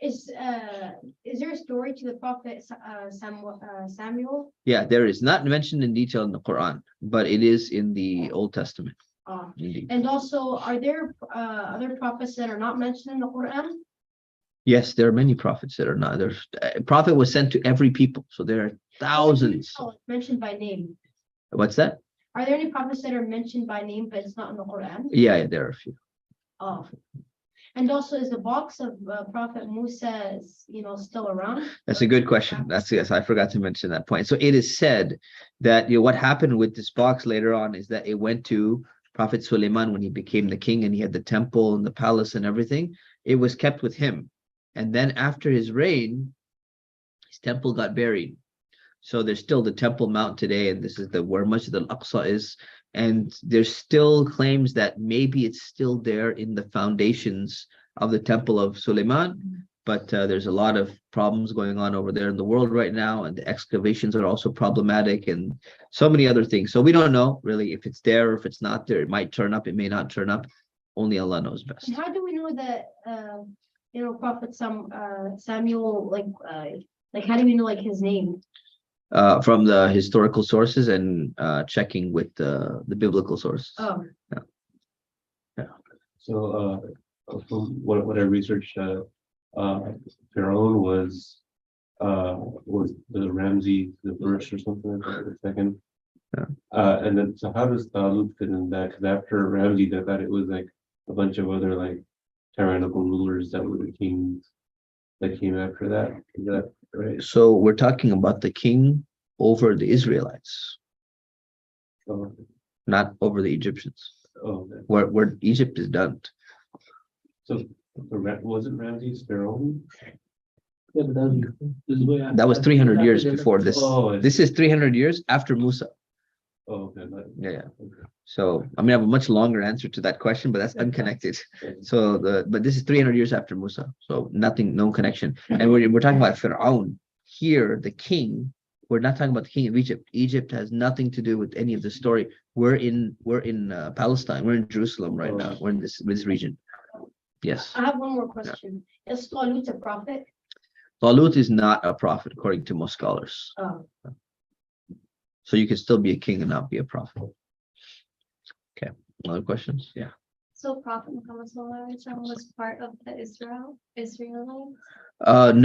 Is there a story to the prophet Samuel? Yeah, there is, not mentioned in detail in the Quran, but it is in the Old Testament. Indeed. And also, are there other prophets that are not mentioned in the Quran? Yes, there are many prophets that are not. There's a prophet was sent to every people, so there are thousands. Mentioned by name. What's that? Are there any prophets that are mentioned by name, but it's not in the Quran? Yeah, there are a few. Oh. And also, is the box of Prophet Musa, still around? That's a good question. Yes, I forgot to mention that point. So it is said that what happened with this box later on is that it went to Prophet Suleiman when he became the king, and he had the temple and the palace and everything. It was kept with him. And then after his reign, his temple got buried. So there's still the Temple Mount today, and this is where Masjid al-Aqsa is. And there's still claims that maybe it's still there in the foundations of the Temple of Suleiman. But there's a lot of problems going on over there in the world right now, and the excavations are also problematic, and so many other things. So we don't know really if it's there or if it's not there. It might turn up, it may not turn up. Only Allah knows best. And how do we know that Prophet Samuel, like how do we know his name? From the historical sources and checking with the biblical sources. Oh. Yeah. So from what I researched, Pharaoh was the Ramsey the first or something like that, the second. Yeah. And then so how does Talut fit in that? Because after Ramsey, they thought it was like a bunch of other like tyrannical rulers that were the kings that came after that. Is that right? So we're talking about the king over the Israelites, Oh, not over the Egyptians. okay. Where Egypt is done. So wasn't Ramses Pharaoh? Yeah, but this is way after. That was 300 years before this. Oh, This is 300 years after Musa. Oh, okay. Yeah. Okay. So I mean, I have a much longer answer to that question, but that's unconnected. So but this is 300 years after Musa. So nothing, no connection. And we're talking about Pharaoh here, the king. We're not talking about the king of Egypt. Egypt has nothing to do with any of the story. We're in Palestine. We're in Jerusalem right now. We're in this region. Yes. I have one more question. Is Talut a prophet? Talut is not a prophet according to most scholars. Oh. So you can still be a king and not be a prophet. Okay. Other questions? Yeah. So Prophet Muhammad Sallallahu Alaihi Wasallam was part of the Israelites.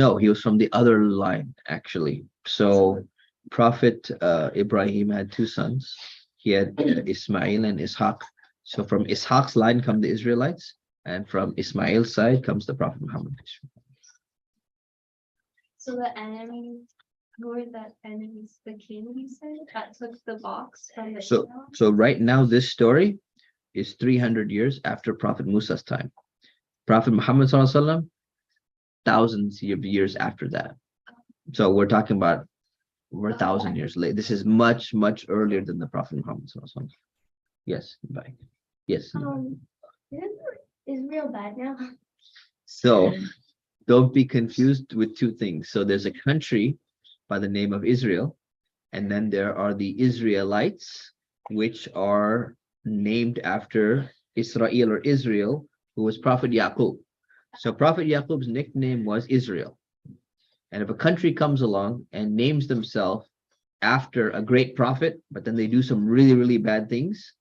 No, he was from the other line, actually. So Prophet Ibrahim had two sons. He had Ismail and Ishaq. So from Ishaq's line come the Israelites, and from Ismail's side comes the Prophet Muhammad. So the enemies, who were the enemies? The king, you said, that took the box from the So Israel? so right now this story is 300 years after Prophet Musa's time. Prophet Muhammad Sallallahu Alaihi Wasallam, thousands of years after that. So we're talking about we're 1,000 years late. This is much, much earlier than the Prophet Muhammad Sallallahu Alaihi Wasallam. Yes, bye. Yes. Isn't Israel bad now? So don't be confused with two things. So there's a country by the name of Israel, and then there are the Israelites, which are named after Israel or Israel, who was Prophet Yaqub. So Prophet Yaqub's nickname was Israel. And if a country comes along and names themselves after a great prophet, but then they do some really, really bad things,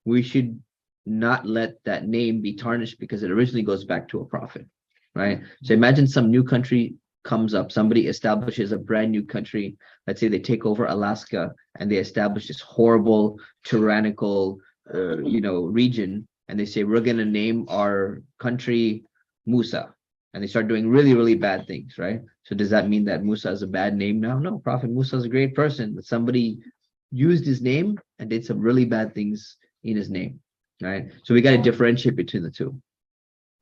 we should not let that name be tarnished because it originally goes back to a prophet, right? So imagine some new country comes up, somebody establishes a brand new country. Let's say they take over Alaska and they establish this horrible, tyrannical, region, and they say, we're going to name our country Musa. And they start doing really, really bad things, right? So does that mean that Musa is a bad name now? No, Prophet Musa is a great person, but somebody used his name and did some really bad things in his name, right? So we got to differentiate between the two.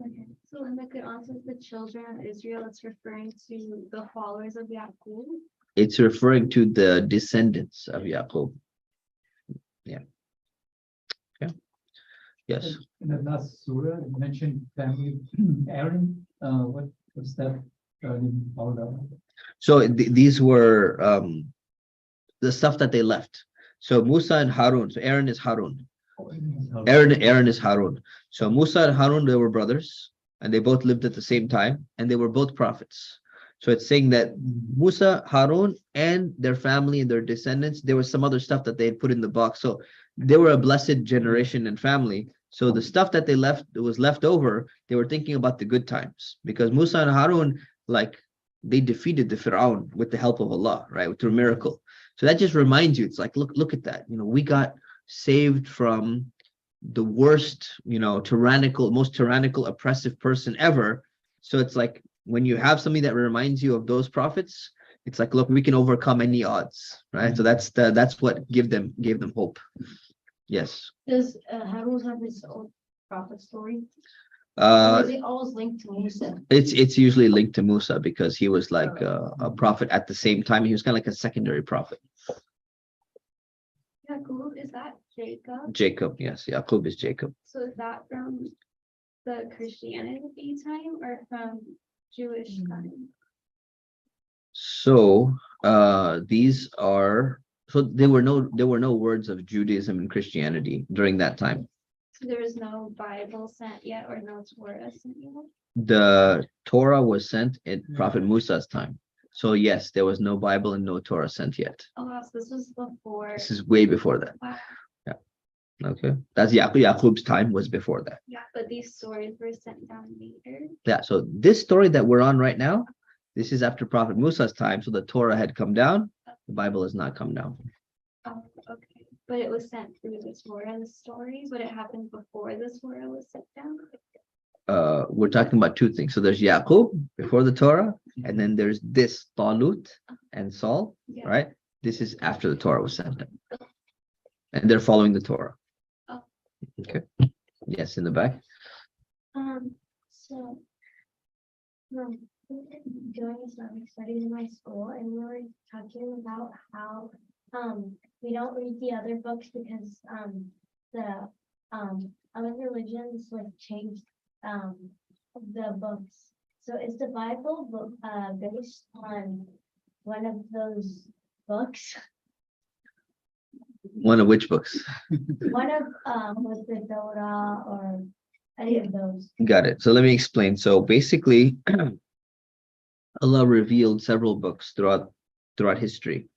Okay. So in the Qur'an says the children of Israel, it's referring to the followers of Yaqub. It's referring to the descendants of Yaqub. Yeah. Yeah. Yes. In the last surah, it mentioned family Aaron. What's that? All the So these were the stuff that they left. So Musa and Harun. So Aaron is Harun. Aaron is Harun. So Musa and Harun, they were brothers, and they both lived at the same time, and they were both prophets. So it's saying that Musa, Harun, and their family and their descendants, there was some other stuff that they had put in the box. So they were a blessed generation and family. So the stuff that they left, that was left over, they were thinking about the good times, because Musa and Harun, like, they defeated the Fir'aun with the help of Allah, right? Through a miracle. So that just reminds you, it's like, look at that. We got saved from the worst, most tyrannical, oppressive person ever. So it's like, when you have something that reminds you of those prophets, it's like, look, we can overcome any odds, right? So that's what gave them hope. Yes. Does Harun have his own prophet story? Or is it always linked to Musa? It's usually linked to Musa because he was like a prophet at the same time. He was kind of like a secondary prophet. Yaqub, is that Jacob? Jacob, yes. Yaqub is Jacob. So is that from the Christianity time or from Jewish time? So these are there were no words of Judaism and Christianity during that time. So there was no Bible sent yet or no Torah sent yet? The Torah was sent in Prophet Musa's time. So yes, there was no Bible and no Torah sent yet. Oh, wow, so this was before. This is way before that. Wow. Yeah. Okay. That's Yaqub's time was before that. Yeah, but these stories were sent down later. Yeah. So this story that we're on right now, this is after Prophet Musa's time. So the Torah had come down. The Bible has not come down. Oh, okay. But it was sent through the Torah, the stories. Would it happen before the Torah was sent down? We're talking about two things. So there's Yaqub before the Torah, and then there's this Talut and Saul, Yeah. right? This is after the Torah was sent down. And they're following the Torah. Oh. Okay. Yes, in the back. So doing Islamic studies in my school, and we were talking about how we don't read the other books because the other religions like changed the books. So is the Bible based on one of those books? One of which books? One of with the Torah or any of those? Got it. So let me explain. So basically, Allah revealed several books throughout history.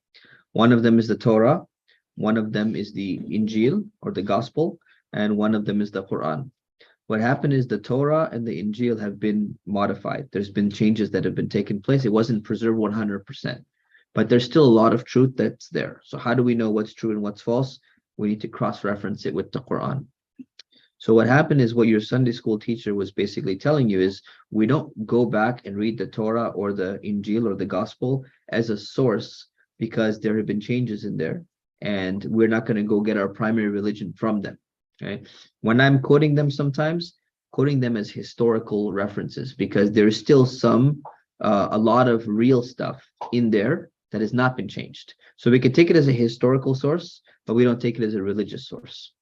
One of them is the Torah, one of them is the Injil or the Gospel, and one of them is the Qur'an. What happened is the Torah and the Injil have been modified. There's been changes that have been taken place. It wasn't preserved 100%, but there's still a lot of truth that's there. So how do we know what's true and what's false? We need to cross-reference it with the Quran. So what happened is what your Sunday school teacher was basically telling you is we don't go back and read the Torah or the Injil or the Gospel as a source because there have been changes in there, and we're not going to go get our primary religion from them. Okay. When I'm quoting them sometimes, quoting them as historical references because there's still a lot of real stuff in there that has not been changed. So we can take it as a historical source, but we don't take it as a religious source.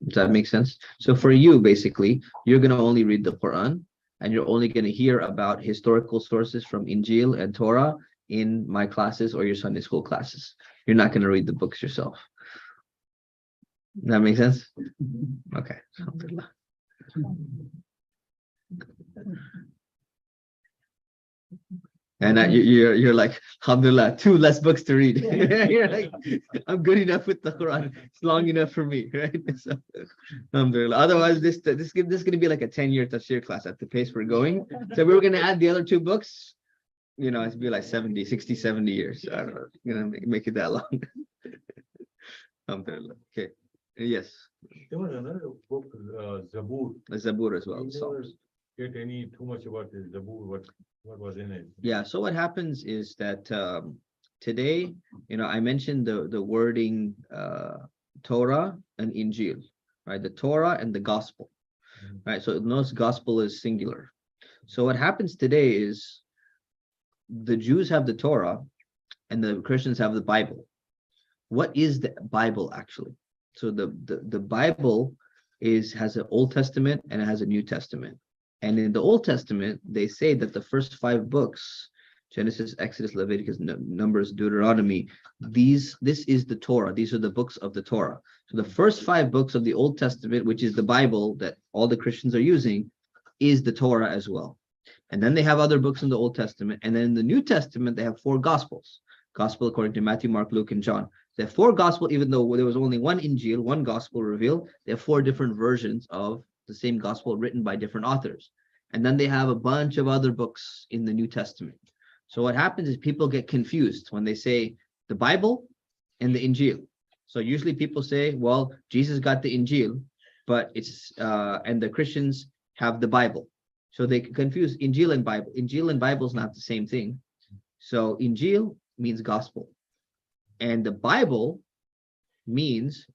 Does that make sense? So for you, basically, you're going to only read the Quran, and you're only going to hear about historical sources from Injil and Torah in my classes or your Sunday school classes. You're not going to read the books yourself. Does that make sense? Okay. And you're like, alhamdulillah, 2 less books to read. You're like, I'm good enough with the Quran. It's long enough for me, right? So, alhamdulillah. Otherwise, this is going to be like a 10-year tafsir class at the pace we're going. So we were going to add the other 2 books. It'd be like 70 years. I don't know. Make it that long. Alhamdulillah. Okay. Yes. There was another book, Zabur. The Zabur as well. We So. never get any too much about the Zabur, what was in it. Yeah, so what happens is that today, I mentioned the wording Torah and Injil, right? The Torah and the gospel, right? So notice gospel is singular. So what happens today is the Jews have the Torah and the Christians have the Bible. What is the Bible actually? So the Bible has an Old Testament and it has a New Testament. And in the Old Testament, they say that the first 5 books, Genesis, Exodus, Leviticus, Numbers, Deuteronomy, this is the Torah. These are the books of the Torah. So the first 5 books of the Old Testament, which is the Bible that all the Christians are using, is the Torah as well. And then they have other books in the Old Testament. And then in the New Testament, they have 4 Gospels. Gospel according to Matthew, Mark, Luke, and John. They have 4 Gospels, even though there was only one Injil, one Gospel revealed, they have 4 different versions of the same Gospel written by different authors. And then they have a bunch of other books in the New Testament. So what happens is people get confused when they say the Bible and the Injil. So usually people say, well, Jesus got the Injil, but and the Christians have the Bible. So they confuse Injil and Bible. Injil and Bible is not the same thing. So Injil means gospel. And the Bible means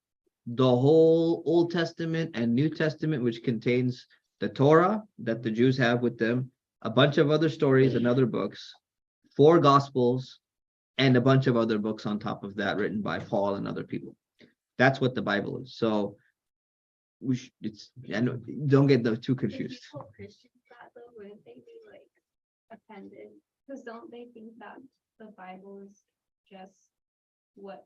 the whole Old Testament and New Testament, which contains the Torah that the Jews have with them, a bunch of other stories and other books, 4 Gospels, and a bunch of other books on top of that written by Paul and other people. That's what the Bible is. So don't get them too confused. If you told Christians that though, wouldn't they be like offended? Because don't they think that the Bible is just what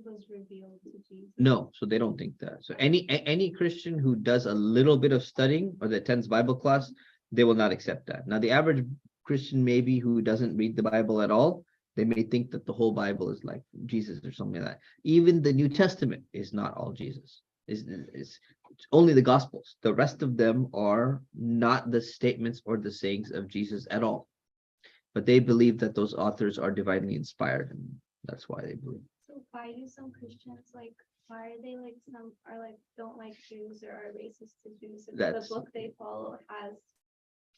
was revealed to Jesus? No, so they don't think that. So any Christian who does a little bit of studying or that attends Bible class, they will not accept that. Now, the average Christian maybe who doesn't read the Bible at all, they may think that the whole Bible is like Jesus or something like that. Even the New Testament is not all Jesus. It's only the Gospels. The rest of them are not the statements or the sayings of Jesus at all. But they believe that those authors are divinely inspired, and that's why they believe. So why do some Christians why are they some are don't like Jews or are racist to Jews if That's- the book they follow has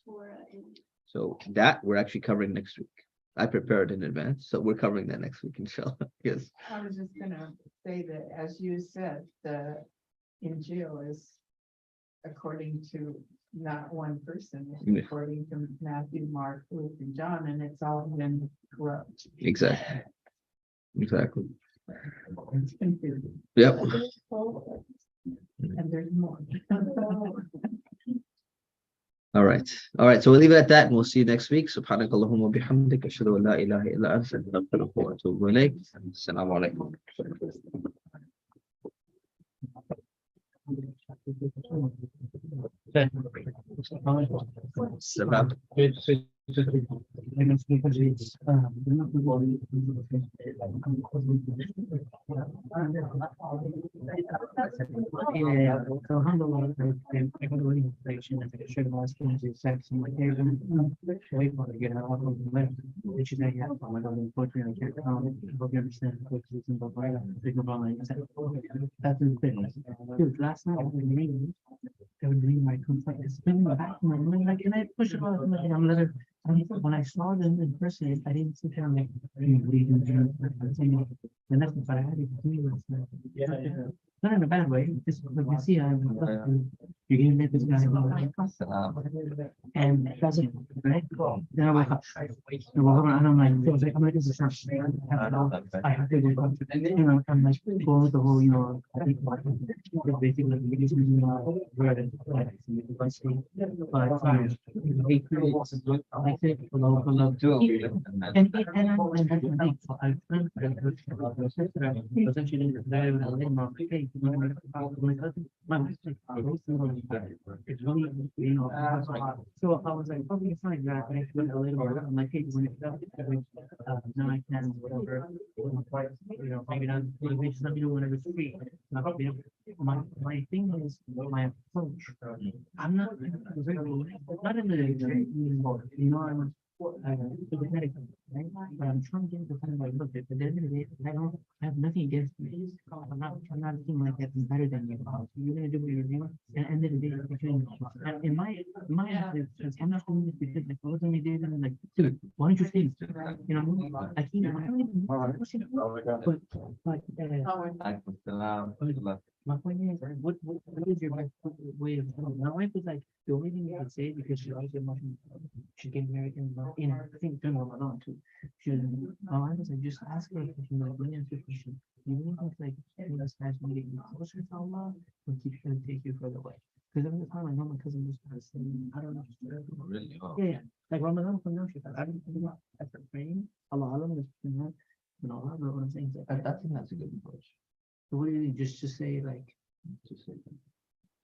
Torah in it? So that we're actually covering next week. I prepared in advance, so we're covering that next week, inshallah. Yes. I was just gonna say that, as you said, the Injil is according to not one person, it's Yeah. according to Matthew, Mark, Luke, and John, and it's all been corrupt. Exactly. Exactly. It's confusing, Yep. and there's more. All right. All right. So we'll leave it at that and we'll see you next week. Subhanakallahumma bihamdika ashhadu an la ilaha illa anta astaghfiruka wa atubu ilayk. Assalamu alaikum. Okay. Sabab. Yeah, so alhamdulillah, I got really inflation and I should have asked him to sex and like, hey, wait for to get out of the left, which is I have, oh my God, unfortunately, I can't come, I hope you understand, because it's in the right, big about my, that's the thing. Dude, last night I was reading, I would read my complaint, it's been in the back of my mind, like, can I push it off, like, I'm letting, when I saw them in person, I didn't sit there and like, reading, and that's what I had to do last night. Not in a bad way, just like you see, you're gonna make this guy. And that's it, right? Then I wake up. And I'm like, I'm like, this is not. I have to go. And then, I'm like, go with the whole, basically, we just, I think, and that's the thing. So I essentially my wife's like, it's really, so I was like, okay, fine, yeah, I have to go later. I'm like, hey, when it's done, now I can, whatever, maybe not, maybe just let me know whenever it's free. My thing is, my approach, I'm not in the, I'm sympathetic, right? But I'm trying to get the kind of like, look, at the end of the day, I have nothing against you. I'm not thinking like that's better than you. You're gonna do what you're doing, and end of the day, and in my I'm not doing this because like, what me do? And like, dude, why don't you think? Like, I don't even but my point is, what is your way of my wife was like, the only thing you could say because she always get much she's getting married in I think during Ramadan too. She was I was like, just ask her a question, like, let me ask you a question. You really think like this guy's gonna get you closer to Allah or keep trying to take you further away? Because every time I know my cousin just started saying, I don't know. Really? Oh. Yeah, like Ramadan from now, she said, I don't think after praying, Allah is Allah, what I'm saying. I think that's a good approach. So what do you just say like? Just say,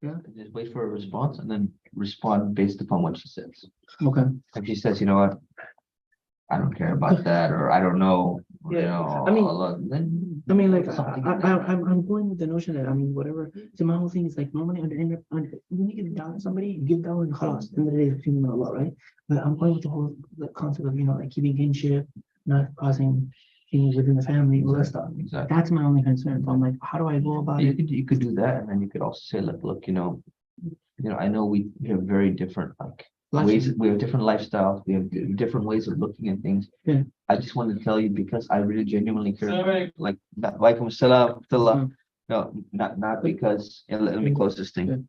Yeah. just wait for a response and then respond based upon what she says. Okay. If she says, you know what, I don't care about that, or I don't know, Yeah. I mean, Allah, then like I'm going with the notion that whatever. So my whole thing is like normally when you give down to somebody, you give down and khalas, and the day between Allah, right? But I'm going with the concept of like keeping kinship, not causing things within the family, all that stuff. exactly. That's my only concern. So I'm like, how do I go about it? You could do that, and then you could also say, look, I know we have very different ways. We have different lifestyles. We have different ways of looking at things. Yeah. I just wanted to tell you because I really genuinely care. Like, walaikum assalam, no, not because. Let me close this thing.